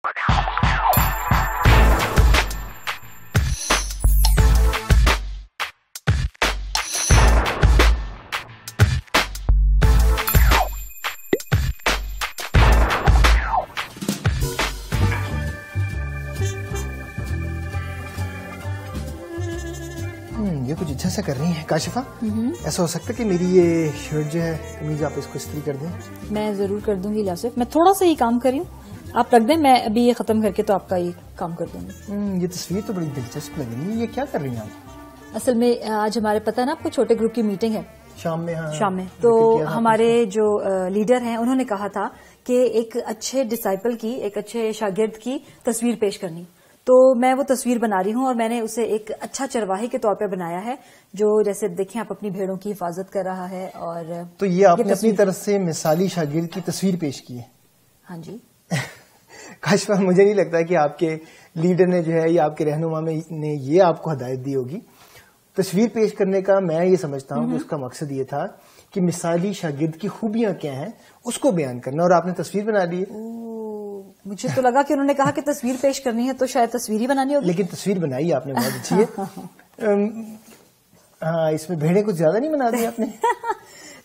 یہ کچھ اچھا سا کر رہی ہیں کاشفہ. ایسا ہو سکتا ہے کہ میری یہ شرٹ جو ہے کمیز آپ اس کو استری کر دیں؟ میں ضرور کر دوں گی یاسف. میں تھوڑا سا یہ کام کر رہی ہوں, آپ رکھ دیں, میں ابھی یہ ختم کر کے تو آپ کا یہ کام کر دوں گی. یہ تصویر تو بڑی دلچسپ لگ رہی ہے. یہ کیا کر رہی ہیں آپ؟ اصل میں آج ہمارے پتہ ہے نا آپ کو, چھوٹے گروپ کی میٹنگ ہے شام میں. شام میں تو ہمارے جو لیڈر ہیں انہوں نے کہا تھا کہ ایک اچھے ڈسائپل کی, ایک اچھے شاگرد کی تصویر پیش کرنی. تو میں وہ تصویر بنا رہی ہوں اور میں نے اسے ایک اچھا چرواہی کے طور پہ بنایا ہے, جو جیسے دیکھیں آپ اپنی بھیڑوں کی حفاظت کر رہا ہے. اور تو یہ آپ نے اپنی طرف سے مثالی شاگرد کی تصویر پیش کی ہے؟ ہاں جی. کاشفہ, مجھے نہیں لگتا کہ آپ کے لیڈر نے جو ہے یا آپ کے رہنما نے یہ آپ کو ہدایت دی ہوگی. تصویر پیش کرنے کا میں یہ سمجھتا ہوں کہ اس کا مقصد یہ تھا کہ مثالی شاگرد کی خوبیاں کیا ہیں اس کو بیان کرنا, اور آپ نے تصویر بنا لی ہے. مجھے تو لگا کہ انہوں نے کہا کہ تصویر پیش کرنی ہے تو شاید تصویر ہی بنانی ہوگی. لیکن تصویر بنائی آپ نے بہت اچھی ہے. ہاں, اس میں بھیڑیں کچھ زیادہ نہیں بنا دی آپ نے.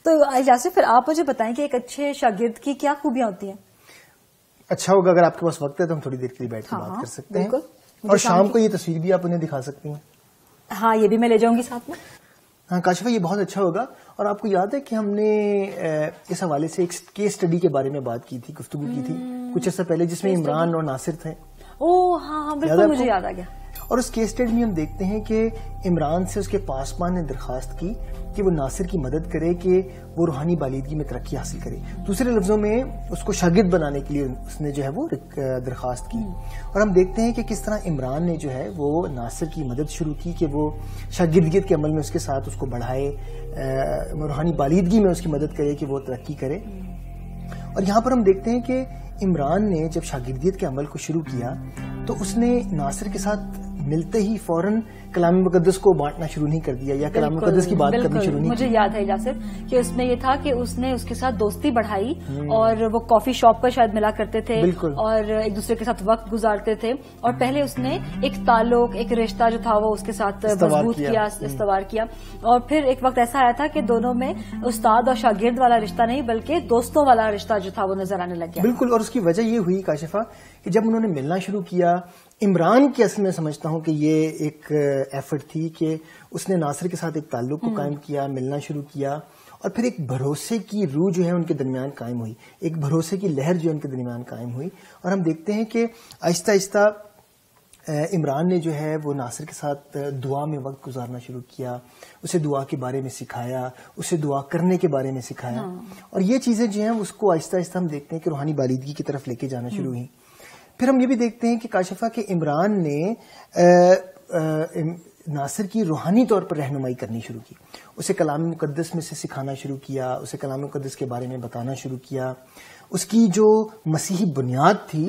تو یاسر پھر آپ مجھے بتائیں کہ ایک اچھے شاگرد کی کیا خوبیاں ہوتی ہیں؟ اچھا ہوگا اگر آپ کے پاس وقت ہے تو ہم تھوڑی دیر کے لیے بیٹھ کے بات کر سکتے ہیں, اور شام کو یہ تصویر بھی آپ انہیں دکھا سکتی ہیں. ہاں, یہ بھی میں لے جاؤں گی ساتھ میں. ہاں کاشفہ, یہ بہت اچھا ہوگا. اور آپ کو یاد ہے کہ ہم نے اس حوالے سے ایک کیس اسٹڈی کے بارے میں بات کی تھی, گفتگو کی تھی کچھ عرصہ پہلے, جس میں عمران اور ناصر تھے. ہاں بالکل, مجھے یاد آ گیا. اور اس کیس اسٹڈی میں ہم دیکھتے ہیں کہ عمران سے اس کے پاسبان نے درخواست کی کہ وہ ناصر کی مدد کرے کہ وہ روحانی بالیدگی میں ترقی حاصل کرے. دوسرے لفظوں میں اس کو شاگرد بنانے کے لیے اس نے جو ہے وہ درخواست کی. اور ہم دیکھتے ہیں کہ کس طرح عمران نے جو ہے وہ ناصر کی مدد شروع کی کہ وہ شاگردیت کے عمل میں اس کے ساتھ اس کو بڑھائے, روحانی بالیدگی میں اس کی مدد کرے کہ وہ ترقی کرے. اور یہاں پر ہم دیکھتے ہیں کہ عمران نے جب شاگردیت کے عمل کو شروع کیا تو اس نے ناصر کے ساتھ ملتے ہی فوراً کلام مقدس کو بانٹنا شروع نہیں کر دیا یا کلام مقدس کی بات کرنی شروع نہیں. مجھے یاد ہے یاسر کہ اس میں یہ تھا کہ اس نے اس کے ساتھ دوستی بڑھائی, اور وہ کافی شاپ پر شاید ملا کرتے تھے اور ایک دوسرے کے ساتھ وقت گزارتے تھے. اور پہلے اس نے ایک تعلق, ایک رشتہ جو تھا وہ اس کے ساتھ مضبوط کیا, استوار کیا. اور پھر ایک وقت ایسا آیا تھا کہ دونوں میں استاد اور شاگرد والا رشتہ نہیں بلکہ دوستوں والا رشتہ جو تھا وہ نظر آنے لگ گیا. بالکل, اور اس کی وجہ یہ ہوئی کاشفہ کہ جب انہوں نے ملنا شروع کیا, عمران کی اصل میں سمجھتا ہوں کہ یہ ایک ایفرٹ تھی کہ اس نے ناصر کے ساتھ ایک تعلق کو قائم کیا, ملنا شروع کیا, اور پھر ایک بھروسے کی روح جو ہے ان کے درمیان قائم ہوئی, ایک بھروسے کی لہر جو ہے ان کے درمیان قائم ہوئی. اور ہم دیکھتے ہیں کہ آہستہ آہستہ عمران نے جو ہے وہ ناصر کے ساتھ دعا میں وقت گزارنا شروع کیا, اسے دعا کے بارے میں سکھایا, اسے دعا کرنے کے بارے میں سکھایا. اور یہ چیزیں جو ہیں اس کو آہستہ آہستہ ہم دیکھتے ہیں کہ روحانی بالیدگی کی طرف لے کے جانا شروع ہوئی. پھر ہم یہ بھی دیکھتے ہیں کہ کاشفہ کے عمران نے ناصر کی روحانی طور پر رہنمائی کرنی شروع کی, اسے کلام مقدس میں سے سکھانا شروع کیا, اسے کلام مقدس کے بارے میں بتانا شروع کیا. اس کی جو مسیحی بنیاد تھی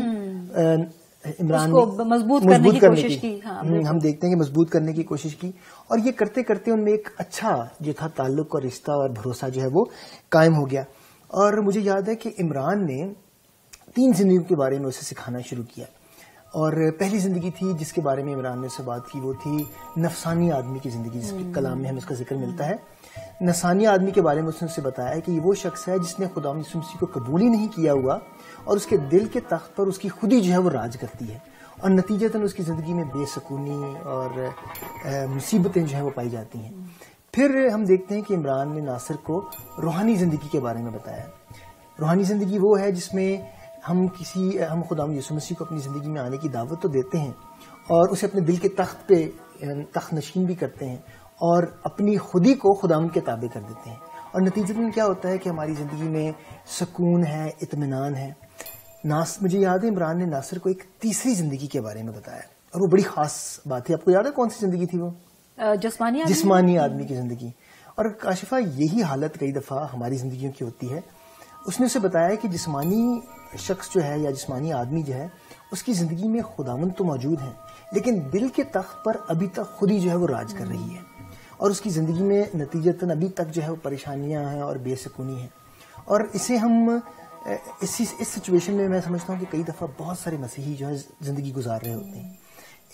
عمران نے مضبوط کرنے کی کوشش کی. ہم دیکھتے ہیں کہ مضبوط کرنے کی کوشش کی, اور یہ کرتے کرتے ان میں ایک اچھا جو تھا تعلق اور رشتہ اور بھروسہ جو ہے وہ قائم ہو گیا. اور مجھے یاد ہے کہ عمران نے 3 زندگیوں کے بارے میں اسے سکھانا شروع کیا. اور پہلی زندگی تھی جس کے بارے میں عمران نے سے بات کی, وہ تھی نفسانی آدمی کی زندگی, جس کے کلام میں ہمیں اس کا ذکر ملتا ہے. نفسانی آدمی کے بارے میں اس نے اسے بتایا کہ یہ وہ شخص ہے جس نے خدا یسوع مسیح کو قبول ہی نہیں کیا ہوا, اور اس کے دل کے تخت پر اس کی خودی جو ہے وہ راج کرتی ہے, اور نتیجتاً اس کی زندگی میں بے سکونی اور مصیبتیں جو ہے وہ پائی جاتی ہیں. پھر ہم دیکھتے ہیں کہ عمران نے ناصر کو روحانی زندگی کے بارے میں بتایا. روحانی زندگی وہ ہے جس میں ہم خدا یسوع مسیح کو اپنی زندگی میں آنے کی دعوت تو دیتے ہیں, اور اسے اپنے دل کے تخت پہ تخت نشین بھی کرتے ہیں, اور اپنی خودی کو خدا کے تابع کر دیتے ہیں. اور نتیجے میں کیا ہوتا ہے کہ ہماری زندگی میں سکون ہے, اطمینان ہے. مجھے یاد ہے عمران نے ناصر کو ایک تیسری زندگی کے بارے میں بتایا, اور وہ بڑی خاص بات ہے. آپ کو یاد ہے کون سی زندگی تھی وہ؟ جسمانی آدمی کی زندگی. اور کاشفہ یہی حالت کئی دفعہ ہماری زندگیوں کی ہوتی ہے. اس نے اسے بتایا کہ جسمانی شخص جو ہے یا جسمانی آدمی جو ہے اس کی زندگی میں خداوند تو موجود ہے, لیکن دل کے تخت پر ابھی تک خودی جو ہے وہ راج کر رہی ہے, اور اس کی زندگی میں نتیجتاً ابھی تک جو ہے وہ پریشانیاں ہیں اور بے سکونی ہے. اور اسے ہم اس سچویشن میں میں سمجھتا ہوں کہ کئی دفعہ بہت سارے مسیحی جو ہے زندگی گزار رہے ہوتے ہیں.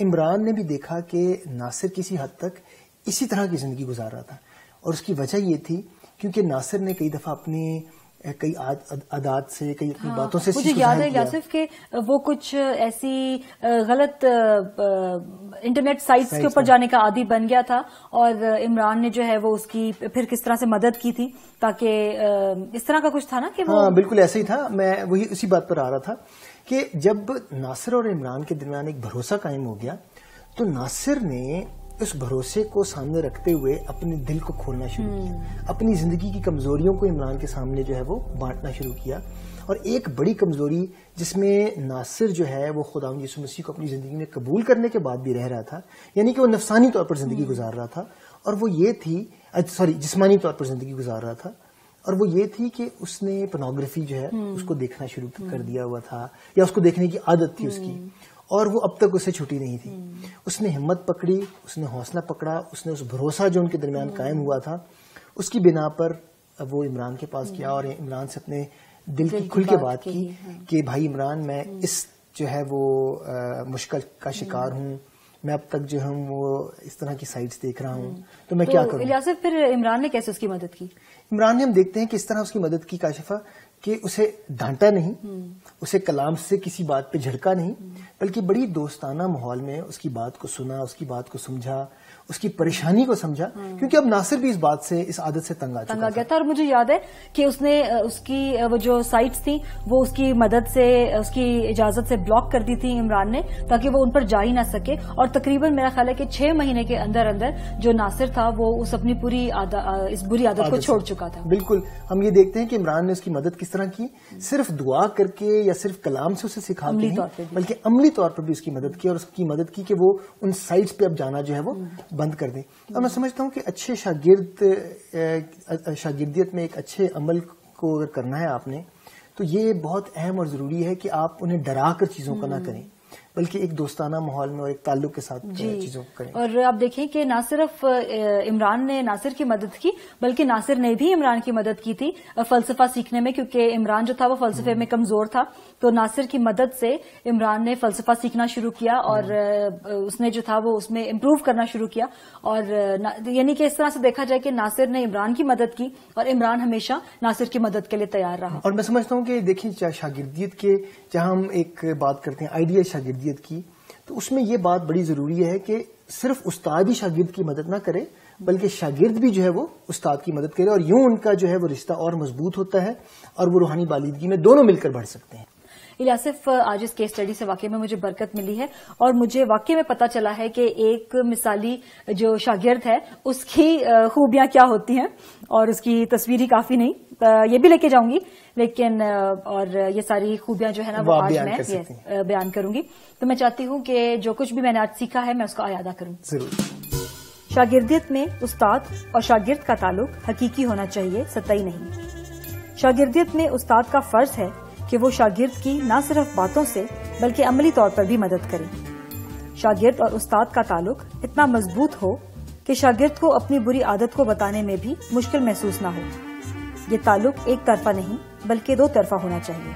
عمران نے بھی دیکھا کہ ناصر کسی حد تک اسی طرح کی زندگی گزار رہا تھا, اور اس کی وجہ یہ تھی کیونکہ ناصر نے کئی دفعہ اپنے کئی عادات سے, کئی اپنی باتوں سے مجھے یاد ہے یاسف کہ وہ کچھ ایسی غلط انٹرنیٹ سائٹس کے اوپر جانے کا عادی بن گیا تھا, اور عمران نے جو ہے وہ اس کی پھر کس طرح سے مدد کی تھی, تاکہ اس طرح کا کچھ تھا نا کہ ہاں بالکل ایسا ہی تھا. میں وہی اسی بات پر آ رہا تھا کہ جب ناصر اور عمران کے درمیان ایک بھروسہ قائم ہو گیا تو ناصر نے اس بھروسے کو سامنے رکھتے ہوئے اپنے دل کو کھولنا شروع کیا, اپنی زندگی کی کمزوریوں کو عمران کے سامنے جو ہے وہ بانٹنا شروع کیا. اور ایک بڑی کمزوری جس میں ناصر جو ہے وہ خداوند یسوع مسیح کو اپنی زندگی میں قبول کرنے کے بعد بھی رہ رہا تھا, یعنی کہ وہ نفسانی طور پر زندگی گزار رہا تھا, اور وہ یہ تھی جسمانی طور پر زندگی گزار رہا تھا, اور وہ یہ تھی کہ اس نے پورنوگرافی جو ہے اس کو دیکھنا شروع کر دیا ہوا تھا, یا اس کو دیکھنے کی عادت تھی اس کی, اور وہ اب تک اسے چھٹی نہیں تھی. اس نے ہمت پکڑی, اس نے حوصلہ پکڑا, اس نے اس بھروسہ جو ان کے درمیان قائم ہوا تھا اس کی بنا پر وہ عمران کے پاس گیا اور عمران سے اپنے دل کی کھل کے بات کی کہ بھائی عمران, میں اس جو ہے وہ مشکل کا شکار ہوں, میں اب تک جو ہوں وہ اس طرح کی سائٹس دیکھ رہا ہوں, تو میں کیا کروں. یاسر پھر عمران نے کیسے اس کی مدد کی؟ عمران نے ہم دیکھتے ہیں کہ اس طرح اس کی مدد کی کاشفہ کہ اسے ڈانٹا نہیں, اسے کلام سے کسی بات پہ جھڑکا نہیں, بلکہ بڑی دوستانہ ماحول میں اس کی بات کو سنا, اس کی بات کو سمجھا, اس کی پریشانی کو سمجھا, کیونکہ اب ناصر بھی اس بات سے, اس عادت سے تنگ آ گیا تھا. اور مجھے یاد ہے کہ اس نے اس کی وہ جو سائٹس تھیں وہ اس کی مدد سے, اس کی اجازت سے بلاک کر دی تھی عمران نے, تاکہ وہ ان پر جا ہی نہ سکے. اور تقریباً میرا خیال ہے کہ 6 مہینے کے اندر اندر جو ناصر تھا وہ اس اپنی پوری اس بری عادت کو چھوڑ چکا تھا. بالکل, ہم یہ دیکھتے ہیں کہ عمران نے اس کی مدد کس طرح کی, صرف دعا کر کے یا صرف کلام سے اسے سکھا کے نہیں, بلکہ عملی طور پر بھی اس کی مدد کی, اور اس کی مدد کی کہ وہ ان سائٹس پہ اب جانا جو ہے وہ بند کر دیں. اور میں سمجھتا ہوں کہ اچھے شاگردیت میں ایک اچھے عمل کو اگر کرنا ہے آپ نے, تو یہ بہت اہم اور ضروری ہے کہ آپ انہیں ڈرا کر چیزوں کا نہ کریں, بلکہ ایک دوستانہ ماحول میں اور ایک تعلق کے ساتھ چیزوں کو کریں. اور آپ دیکھیں کہ نہ صرف عمران نے ناصر کی مدد کی, بلکہ ناصر نے بھی عمران کی مدد کی تھی فلسفہ سیکھنے میں, کیونکہ عمران جو تھا وہ فلسفے میں کمزور تھا, تو ناصر کی مدد سے عمران نے فلسفہ سیکھنا شروع کیا, اور اس نے جو تھا وہ اس میں امپروو کرنا شروع کیا. اور یعنی کہ اس طرح سے دیکھا جائے کہ ناصر نے عمران کی مدد کی, اور عمران ہمیشہ ناصر کی مدد کے لیے تیار رہا. اور میں سمجھتا ہوں کہ دیکھیں شاگردیت کے, جہاں ہم ایک بات کرتے ہیں آئیڈیل شاگردیت کی, تو اس میں یہ بات بڑی ضروری ہے کہ صرف استاد ہی شاگرد کی مدد نہ کرے, بلکہ شاگرد بھی جو ہے وہ استاد کی مدد کرے, اور یوں ان کا جو ہے وہ رشتہ اور مضبوط ہوتا ہے, اور وہ روحانی بالیدگی میں دونوں مل کر بڑھ سکتے ہیں. یاسف, آج اس کیس اسٹڈی سے واقعی میں مجھے برکت ملی ہے, اور مجھے واقعی میں پتا چلا ہے کہ ایک مثالی جو شاگرد ہے اس کی خوبیاں کیا ہوتی ہیں, اور اس کی تصویر ہی کافی نہیں, یہ بھی لے کے جاؤں گی, لیکن اور یہ ساری خوبیاں جو ہے نا وہ آج میں بیان کروں گی. تو میں چاہتی ہوں کہ جو کچھ بھی میں نے آج سیکھا ہے میں اس کو اعادہ کروں. ضرور. شاگردیت میں استاد اور شاگرد کا تعلق حقیقی ہونا چاہیے, سطحی نہیں. شاگردیت میں استاد کا فرض ہے کہ وہ شاگرد کی نہ صرف باتوں سے بلکہ عملی طور پر بھی مدد کرے. شاگرد اور استاد کا تعلق اتنا مضبوط ہو کہ شاگرد کو اپنی بری عادت کو بتانے میں بھی مشکل محسوس نہ ہو. یہ تعلق ایک طرفہ نہیں بلکہ 2 طرفہ ہونا چاہیے.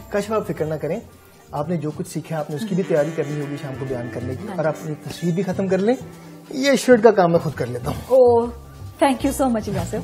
کاشف, آپ فکر نہ کریں, آپ نے جو کچھ سیکھا آپ نے اس کی بھی تیاری کرنی ہوگی شام کو بیان کرنے کی, اور آپ اپنی تصویر بھی ختم کر لیں. یہ شرٹ کا کام میں خود کر لیتا ہوں. Oh, thank you so much Yasir.